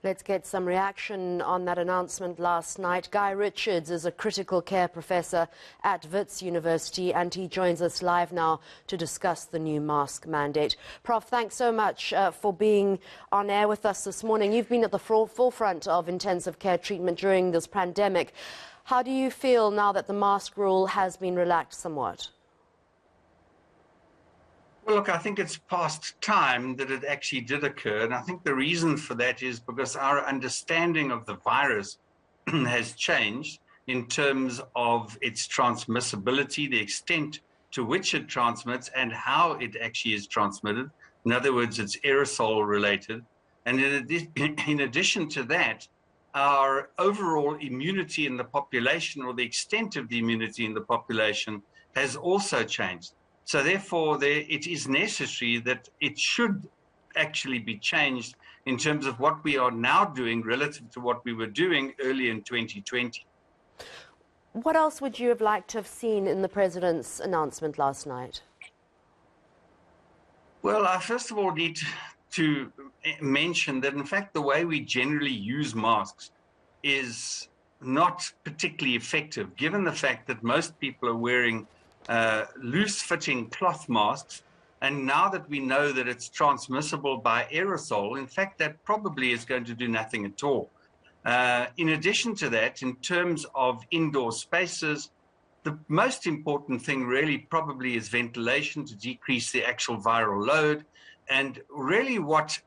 Let's get some reaction on that announcement last night. Guy Richards is a critical care professor at Wits University, and he joins us live now to discuss the new mask mandate. Prof, thanks so much for being on air with us this morning. You've been at the forefront of intensive care treatment during this pandemic. How do you feel now that the mask rule has been relaxed somewhat? Well, look, I think it's past time that it actually did occur. And I think the reason for that is because our understanding of the virus has changed in terms of its transmissibility, the extent to which it transmits and how it actually is transmitted. In other words, it's aerosol related. And in addition to that, our overall immunity in the population, or the extent of the immunity in the population, has also changed. So therefore, it is necessary that it should actually be changed in terms of what we are now doing relative to what we were doing early in 2020. What else would you have liked to have seen in the President's announcement last night? Well, I first of all need to mention that, in fact, the way we generally use masks is not particularly effective, given the fact that most people are wearing loose-fitting cloth masks, and now that we know that it's transmissible by aerosol, in fact, that probably is going to do nothing at all. In addition to that, in terms of indoor spaces, the most important thing really probably is ventilation to decrease the actual viral load. And really what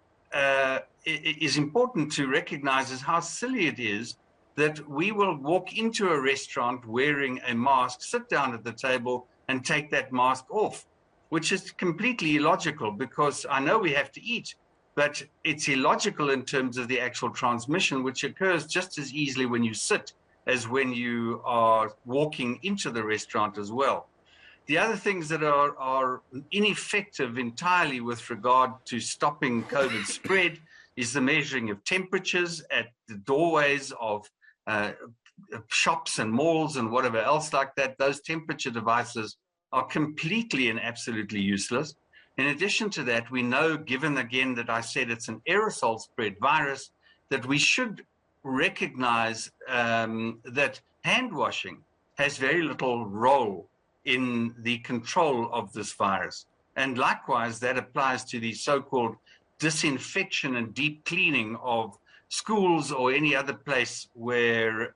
is important to recognize is how silly it is that we will walk into a restaurant wearing a mask, sit down at the table, and take that mask off, which is completely illogical, because I know we have to eat, but it's illogical in terms of the actual transmission, which occurs just as easily when you sit as when you are walking into the restaurant as well. The other things that are ineffective entirely with regard to stopping COVID spread is the measuring of temperatures at the doorways of shops and malls and whatever else like that. Those temperature devices are completely and absolutely useless. In addition to that, we know, given again that I said it's an aerosol spread virus, that we should recognize that hand washing has very little role in the control of this virus. And likewise, that applies to the so-called disinfection and deep cleaning of schools or any other place where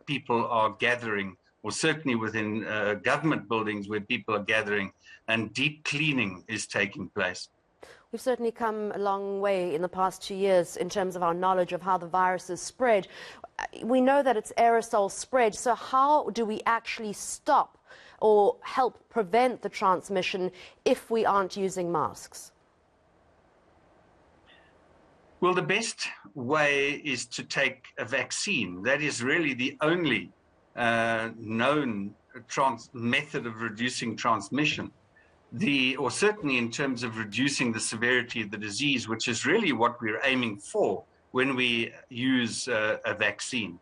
people are gathering, or certainly within government buildings where people are gathering and deep cleaning is taking place. We've certainly come a long way in the past 2 years in terms of our knowledge of how the virus is spread. We know that it's aerosol spread, so how do we actually stop or help prevent the transmission if we aren't using masks? Well, the best way is to take a vaccine. That is really the only known method of reducing transmission. Or certainly in terms of reducing the severity of the disease, which is really what we're aiming for when we use a vaccine.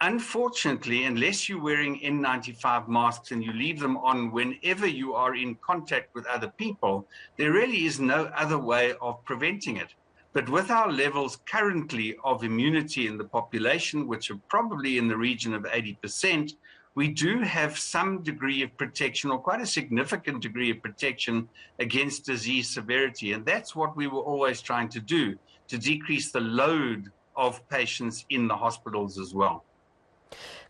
Unfortunately, unless you're wearing N95 masks and you leave them on whenever you are in contact with other people, there really is no other way of preventing it. But with our levels currently of immunity in the population, which are probably in the region of 80%, we do have some degree of protection, or quite a significant degree of protection against disease severity. And that's what we were always trying to do, to decrease the load of patients in the hospitals as well.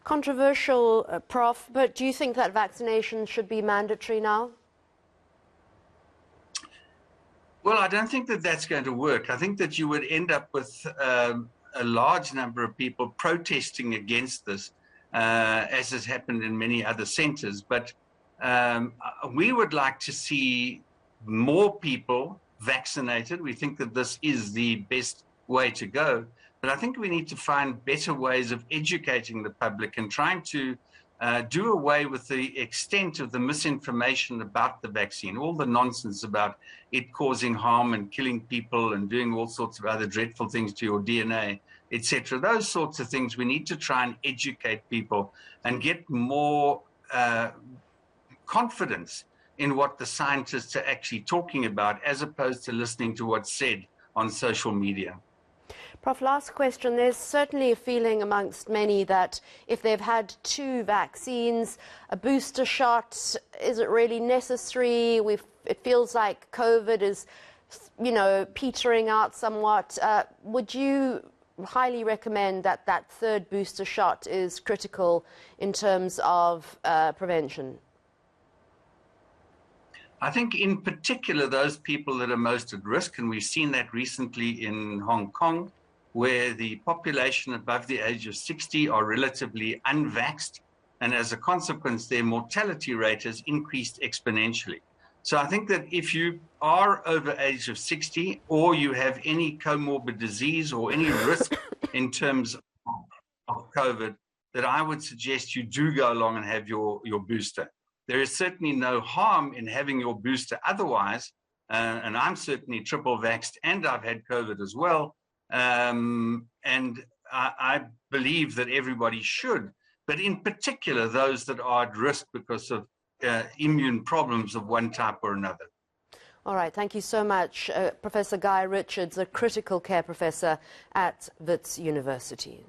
Controversial, Prof, but do you think that vaccination should be mandatory now? Well, I don't think that that's going to work. I think that you would end up with a large number of people protesting against this, as has happened in many other centers. But we would like to see more people vaccinated. We think that this is the best way to go. But I think we need to find better ways of educating the public and trying to do away with the extent of the misinformation about the vaccine, all the nonsense about it causing harm and killing people and doing all sorts of other dreadful things to your DNA, etc. Those sorts of things, we need to try and educate people and get more confidence in what the scientists are actually talking about, as opposed to listening to what's said on social media. Prof, last question. There's certainly a feeling amongst many that if they've had 2 vaccines, a booster shot, is it really necessary? It feels like COVID is, petering out somewhat. Would you highly recommend that 3rd booster shot is critical in terms of prevention? I think in particular those people that are most at risk, and we've seen that recently in Hong Kong, where the population above the age of 60 are relatively unvaxxed, and as a consequence, their mortality rate has increased exponentially. So I think that if you are over age of 60 or you have any comorbid disease or any risk in terms of COVID, that I would suggest you do go along and have your booster. There is certainly no harm in having your booster otherwise, and I'm certainly triple vaxxed and I've had COVID as well. And I believe that everybody should, but in particular those that are at risk because of immune problems of one type or another. All right, thank you so much, Professor Guy Richards, a critical care professor at Wits University.